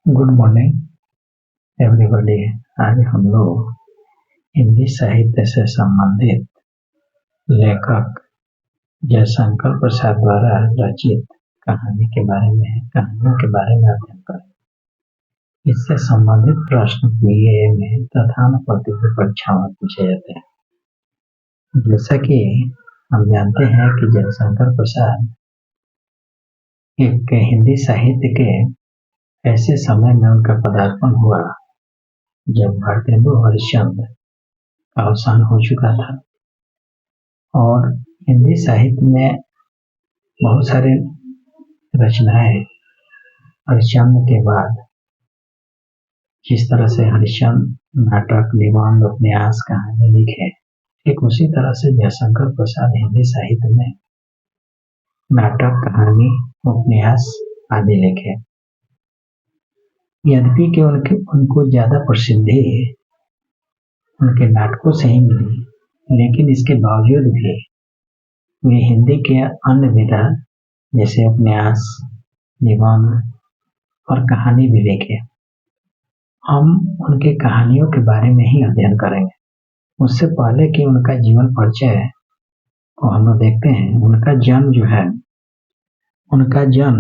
Good morning everybody. आज हम लोग हिंदी साहित्य से संबंधित लेखक जयशंकर प्रसाद द्वारा रचित कहानियों के बारे में अध्ययन करें। इससे संबंधित प्रश्न बीए में तथा प्रतियोगी परीक्षाओं में पूछे जाते हैं। जैसा कि हम जानते हैं कि जयशंकर प्रसाद एक हिंदी साहित्य के ऐसे समय में उनका पदार्पण हुआ जब भारतेंदु हरिश्चंद्र का अवसान हो चुका था और हिंदी साहित्य में बहुत सारे रचनाएं हरिश्चंद्र के बाद, जिस तरह से हरिश्चंद्र नाटक, निबंध, उपन्यास, कहानी लिखे, ठीक उसी तरह से जयशंकर प्रसाद हिंदी साहित्य में नाटक, कहानी, उपन्यास आदि लिखे। यद्यपि कि उनको ज्यादा प्रसिद्धि उनके नाटकों से ही मिली, लेकिन इसके बावजूद भी वे हिंदी के अन्य विधा जैसे उपन्यास, निबंध और कहानी भी लिखे। हम उनके कहानियों के बारे में ही अध्ययन करेंगे। उससे पहले कि उनका जीवन परिचय को हम लोग देखते हैं, उनका जन्म जो है, उनका जन्म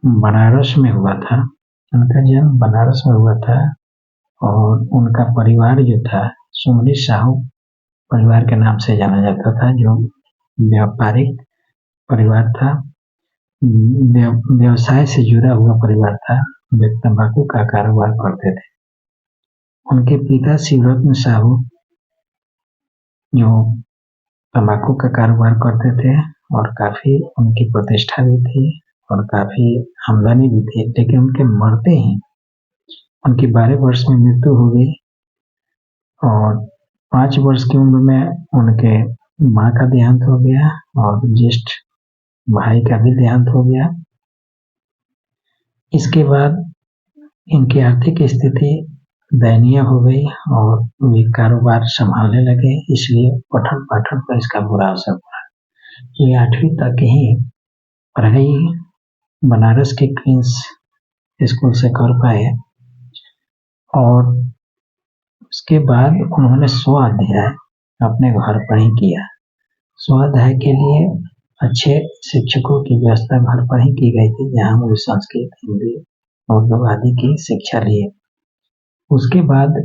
बनारस में हुआ था। और उनका परिवार जो था सुमनी साहू परिवार के नाम से जाना जाता था, जो व्यापारिक परिवार था, व्यवसाय से जुड़ा हुआ परिवार था। वे तंबाकू का कारोबार करते थे। उनके पिता शिवरत्न साहू जो तंबाकू का कारोबार करते थे और काफी उनकी प्रतिष्ठा भी थी और काफी आमदनी भी थी, लेकिन उनके मरते ही उनकी 12 वर्ष में मृत्यु हो गई और 5 वर्ष की उम्र में उनके माँ का देहांत हो गया और ज्येष्ठ भाई का भी देहांत हो गया। इसके बाद इनकी आर्थिक स्थिति दयनीय हो गई और वे कारोबार संभालने लगे, इसलिए पठन पाठन पर इसका बुरा असर पड़ा। ये 8वीं तक ही पढ़ाई बनारस के क्वींस स्कूल से कर पाए और उसके बाद उन्होंने स्वाध्याय अपने घर पर ही किया। स्वाध्याय के लिए अच्छे शिक्षकों की व्यवस्था घर पर ही की गई थी, जहाँ वो संस्कृत, हिंदी, उर्दू आदि की शिक्षा लिए। उसके बाद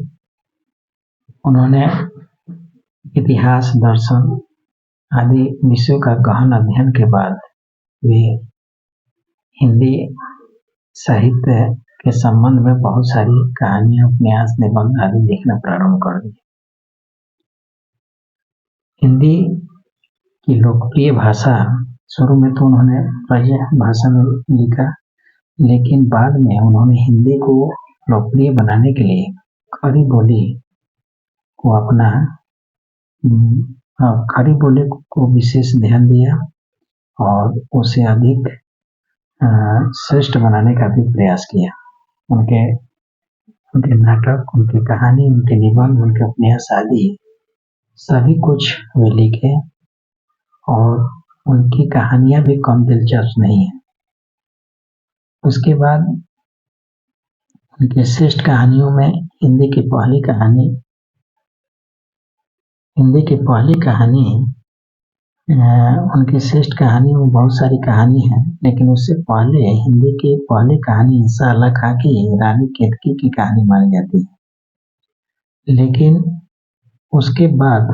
उन्होंने इतिहास, दर्शन आदि विषयों का गहन अध्ययन के बाद वे हिंदी साहित्य के संबंध में बहुत सारी कहानियां, उपन्यास, निबंध आदि लिखना प्रारंभ कर दिए। हिंदी की लोकप्रिय भाषा शुरू में तो उन्होंने ब्रज भाषा में लिखा, लेकिन बाद में उन्होंने हिंदी को लोकप्रिय बनाने के लिए खड़ी बोली को विशेष ध्यान दिया और उसे अधिक श्रेष्ठ बनाने का भी प्रयास किया। उनके नाटक, उनकी कहानी, उनके निबंध, उनके उपन्यास आदि सभी कुछ वे लिखे और उनकी कहानियां भी कम दिलचस्प नहीं है। उसके बाद उनके श्रेष्ठ कहानियों में हिंदी की पहली कहानी उनकी श्रेष्ठ कहानी में बहुत सारी कहानी है, लेकिन उससे पहले हिंदी की पहली कहानी इंसा अल्लाह खां की रानी केतकी की कहानी मानी जाती है। लेकिन उसके बाद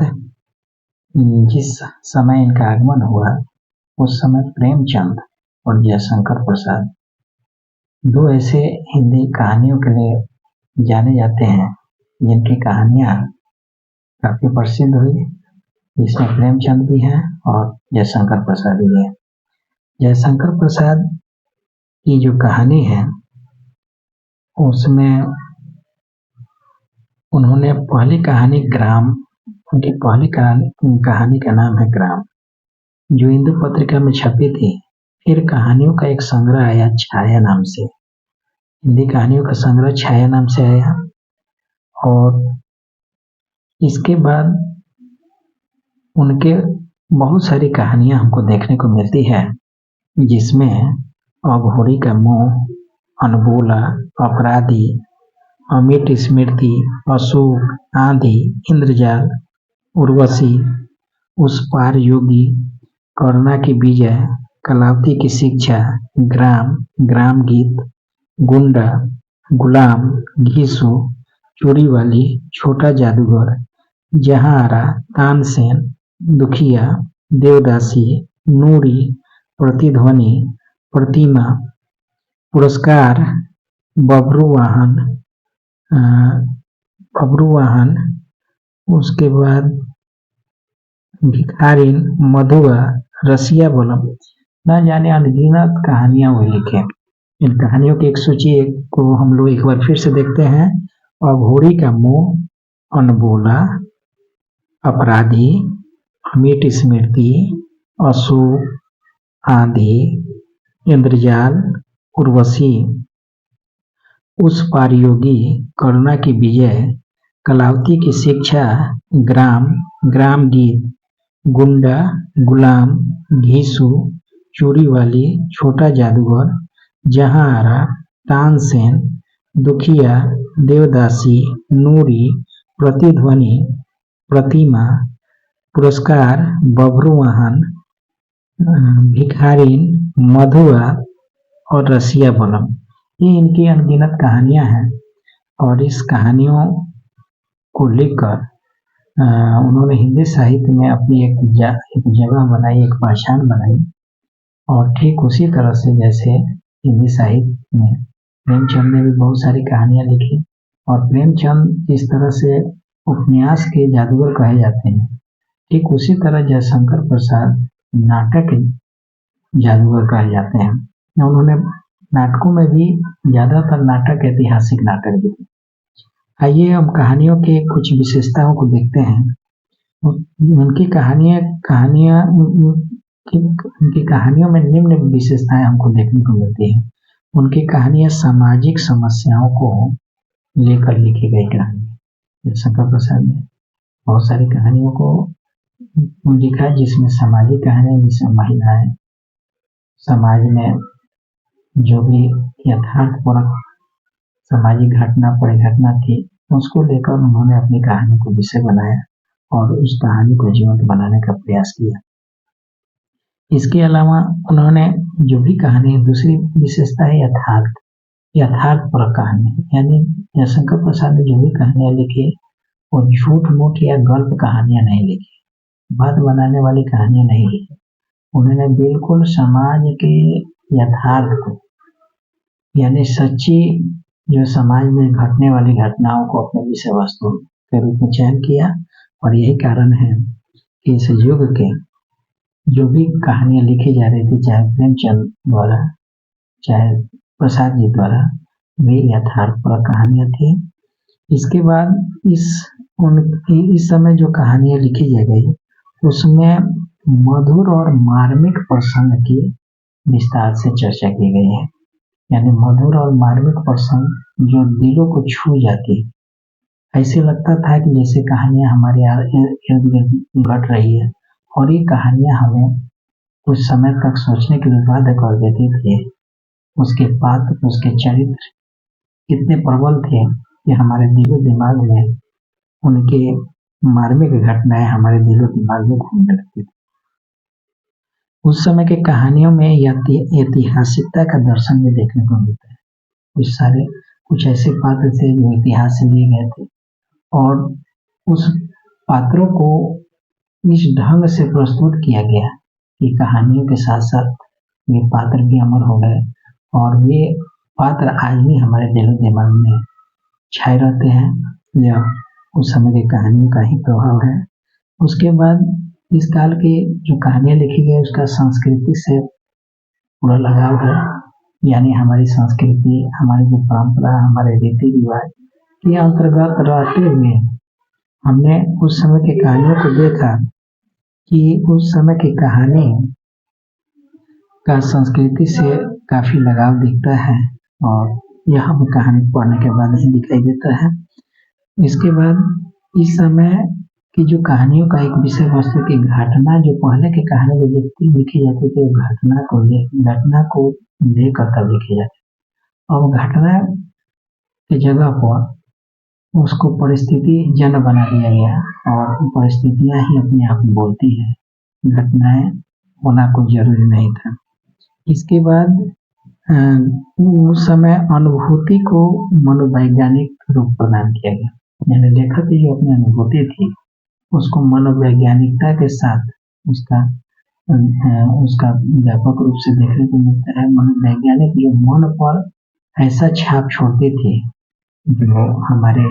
जिस समय इनका आगमन हुआ, उस समय प्रेमचंद और जयशंकर प्रसाद दो ऐसे हिंदी कहानियों के लिए जाने जाते हैं जिनकी कहानियां काफी प्रसिद्ध हुई। इसमें प्रेमचंद भी हैं और जयशंकर प्रसाद भी हैं। जयशंकर प्रसाद की जो कहानी है, उसमें उन्होंने पहली कहानी ग्राम, उनकी पहली कहानी का नाम है ग्राम, जो हिंदू पत्रिका में छपी थी। फिर कहानियों का एक संग्रह आया छाया नाम से, हिंदी कहानियों का संग्रह छाया नाम से आया। और इसके बाद उनके बहुत सारी कहानियां हमको देखने को मिलती है, जिसमें अघोरी का मोह, अनबोला, अपराधी, अमिट स्मृति, अशोक, आंधी, इंद्रजाल, उर्वशी, उस पार योगी, करुणा की विजय, कलावती की शिक्षा, ग्राम, ग्राम गीत, गुंडा, गुलाम, घीसू, चोरी वाली, छोटा जादूगर, जहारा, तानसेन, दुखिया, देवदासी, नूरी, प्रतिध्वनि, प्रतिमा, पुरस्कार, बबरू वाहन, उसके बाद भिखारिन, मधुआ, रसिया बलम, न जाने अनगिनत कहानियां वो लिखे। इन कहानियों की एक सूची को हम लोग एक बार फिर से देखते हैं। अघोरी का मोह, अनबोला, अपराधी, अमिट स्मृति, अशोक, आंधी, इंद्रजाल, उर्वशी, उस पार योगी, करुणा की विजय, कलावती की शिक्षा, ग्राम, ग्राम गीत, गुंडा, गुलाम, घीसू, चोरी वाली, छोटा जादूगर, जहारा, तानसेन, दुखिया, देवदासी, नूरी, प्रतिध्वनि, प्रतिमा, पुरस्कार, बबरू वाहन, भिखारिन, मधुआ और रसिया बलम। ये इनकी अनगिनत कहानियां हैं और इस कहानियों को लेकर उन्होंने हिंदी साहित्य में अपनी एक जगह बनाई, एक पहचान बनाई। और ठीक उसी तरह से जैसे हिंदी साहित्य में प्रेमचंद ने भी बहुत सारी कहानियां लिखी और प्रेमचंद इस तरह से उपन्यास के जादूगर कहे जाते हैं, ठीक उसी तरह जयशंकर प्रसाद नाटक के जादूगर कहे जाते हैं। उन्होंने नाटकों में भी ज्यादातर नाटक ऐतिहासिक नाटक लिखे। आइए हम कहानियों के कुछ विशेषताओं को देखते हैं। उनकी कहानियों में निम्न विशेषताएं हमको देखने को मिलती हैं। उनकी कहानियां सामाजिक समस्याओं को लेकर लिखी गई कहानी। जयशंकर प्रसाद ने बहुत सारी कहानियों को लिखा जिसमें सामाजिक कहानी, जिसमें महिलाएं, समाज में जो भी यथार्थपूर्ण सामाजिक घटना परिघटना थी उसको लेकर उन्होंने अपनी कहानी को विषय बनाया और उस कहानी को जीवंत बनाने का प्रयास किया। इसके अलावा उन्होंने जो भी कहानी, दूसरी विशेषता है यथार्थपूर्ण कहानी, यानी जयशंकर प्रसाद ने जो भी कहानियां लिखी वो झूठ मूठ या गल्प कहानियां नहीं लिखी, बात बनाने वाली कहानियां नहीं लिखी। उन्होंने बिल्कुल समाज के यथार्थ को, यानी सच्ची जो समाज में घटने वाली घटनाओं को अपने विषय वस्तु के रूप में चयन किया। और यही कारण है कि इस युग के जो भी कहानियां लिखी जा रही थी, चाहे प्रेमचंद द्वारा चाहे प्रसाद जी द्वारा, वे यथार्थपूर्ण कहानियां थी। इसके बाद इस समय जो कहानियां लिखी जा गई उसमें मधुर और मार्मिक प्रसंग की विस्तार से चर्चा की गई है, यानी मधुर और मार्मिक प्रसंग जो दिलों को छू जाती। ऐसे लगता था कि जैसे कहानियां हमारे इर्द गिर्द घट रही है और ये कहानियां हमें कुछ समय तक सोचने के लिए बाध्य कर देती थी। उसके पात्र, उसके चरित्र इतने प्रबल थे कि हमारे दिलो दिमाग में उनके मार्मिक घटनाएं हमारे दिलो दिमाग में घूमने लगती थी। उस समय के कहानियों में ऐतिहासिकता का दर्शन भी देखने को मिलता है। कुछ ऐसे पात्र थे जो इतिहास से लिए गए थे और उस पात्रों को इस ढंग से प्रस्तुत किया गया कि कहानियों के साथ साथ ये पात्र भी अमर हो गए और ये पात्र आज भी हमारे दिलो दिमाग में छाए रहते हैं। यह उस समय की कहानियों का ही प्रभाव है। उसके बाद इस काल की जो कहानियां लिखी गई उसका संस्कृति से पूरा लगाव है, यानी हमारी संस्कृति, हमारी जो परंपरा, हमारे रीति रिवाज के अंतर्गत रहते हुए हमने उस समय की कहानियों को देखा कि उस समय की कहानी का संस्कृति से काफी लगाव दिखता है और यह हमें कहानी पढ़ने के बाद ही दिखाई देता है। इसके बाद इस समय कि जो कहानियों का एक विषय वस्तु की घटना जो पहले की कहानी जो लिखी जाती थी वो घटना को लेकर तब लिखी जाती। अब घटना की जगह पर उसको परिस्थिति जन्य बना दिया गया और परिस्थितियां ही अपने आप बोलती है, घटनाएं होना कोई जरूरी नहीं था। इसके बाद अ, उस समय अनुभूति को मनोवैज्ञानिक रूप प्रदान किया गया, यानी लेखक की जो अपनी अनुभूति थी उसको मनोवैज्ञानिकता के साथ उसका व्यापक रूप से देखने को मिलता है। मनोवैज्ञानिक जो मन पर ऐसा छाप छोड़ते थे जो हमारे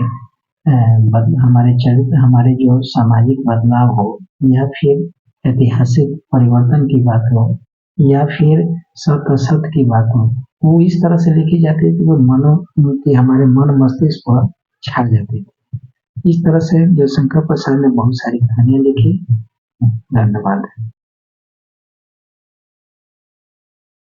चरित्र, हमारे जो सामाजिक बदलाव हो या फिर ऐतिहासिक परिवर्तन की बात हो या फिर सत असत की बात हो, वो इस तरह से लिखी जाती है कि वो हमारे मन मस्तिष्क पर छा जाती है। इस तरह से जयशंकर प्रसाद ने बहुत सारी कहानियां लिखी। धन्यवाद।